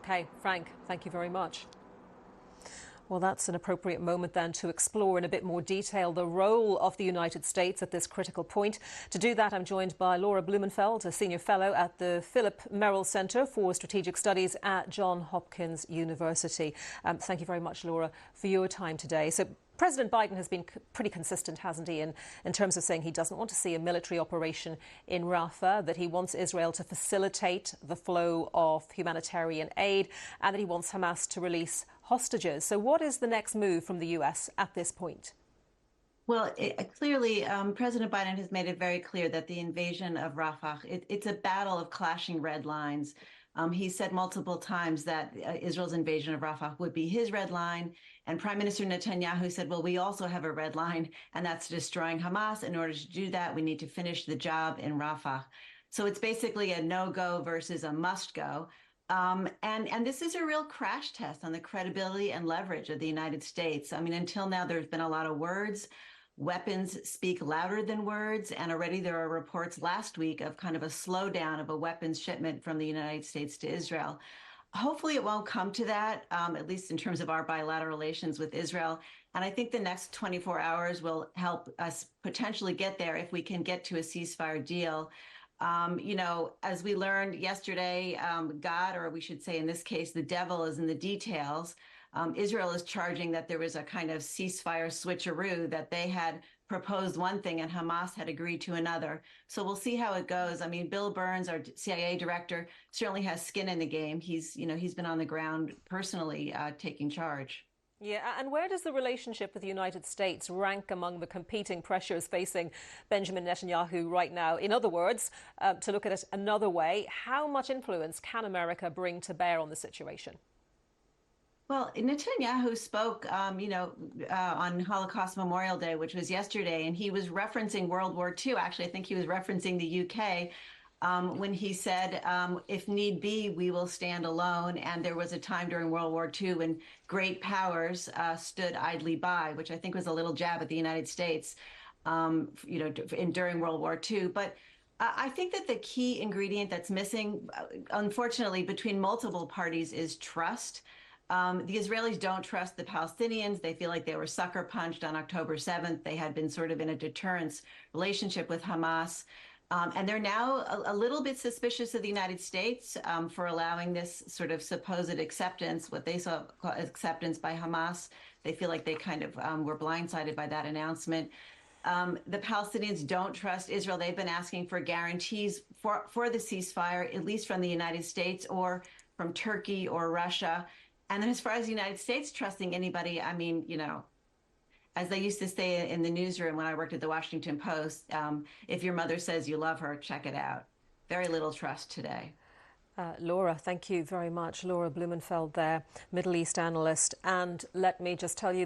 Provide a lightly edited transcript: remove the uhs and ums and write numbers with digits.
OK, Frank, thank you very much. Well, that's an appropriate moment then to explore in a bit more detail the role of the United States at this critical point. To do that, I'm joined by Laura Blumenfeld, a senior fellow at the Philip Merrill Center for Strategic Studies at Johns Hopkins University. Thank you very much, Laura, for your time today. So President Biden has been pretty consistent, hasn't he, in terms of saying he doesn't want to see a military operation in Rafah, that he wants Israel to facilitate the flow of humanitarian aid, and that he wants Hamas to release hostages. So what is the next move from the US at this point? Well, clearly, President Biden has made it very clear that the invasion of Rafah, it's a battle of clashing red lines. He said multiple times that Israel's invasion of Rafah would be his red line. And Prime Minister Netanyahu said, well, we also have a red line, and that's destroying Hamas. In order to do that, we need to finish the job in Rafah. So it's basically a no-go versus a must-go. And this is a real crash test on the credibility and leverage of the United States. I mean, until now, there's been a lot of words. Weapons speak louder than words. And already there are reports last week of kind of a slowdown of a weapons shipment from the United States to Israel. Hopefully it won't come to that, at least in terms of our bilateral relations with Israel. And I think the next 24 hours will help us potentially get there if we can get to a ceasefire deal. As we learned yesterday, God, or we should say in this case, the devil is in the details. Israel is charging that there was a kind of ceasefire switcheroo, that they had proposed one thing and Hamas had agreed to another. So we'll see how it goes. I mean, Bill Burns, our CIA director, certainly has skin in the game. He's been on the ground personally taking charge. Yeah, and where does the relationship with the United States rank among the competing pressures facing Benjamin Netanyahu right now? In other words, to look at it another way, how much influence can America bring to bear on the situation? Well, Netanyahu spoke, on Holocaust Memorial Day, which was yesterday, and he was referencing World War II. Actually, I think he was referencing the UK. When he said, if need be, we will stand alone. And there was a time during World War II when great powers stood idly by, which I think was a little jab at the United States, during World War II. But I think that the key ingredient that's missing, unfortunately, between multiple parties is trust. The Israelis don't trust the Palestinians. They feel like they were sucker punched on October 7th. They had been sort of in a deterrence relationship with Hamas. And they're now a little bit suspicious of the United States for allowing this sort of supposed acceptance, what they saw acceptance by Hamas. They feel like they kind of were blindsided by that announcement. The Palestinians don't trust Israel. They've been asking for guarantees for the ceasefire, at least from the United States or from Turkey or Russia. And then as far as the United States trusting anybody, I mean, as they used to say in the newsroom when I worked at the Washington Post, if your mother says you love her, check it out. Very little trust today. Laura, thank you very much. Laura Blumenfeld there, Middle East analyst. And let me just tell you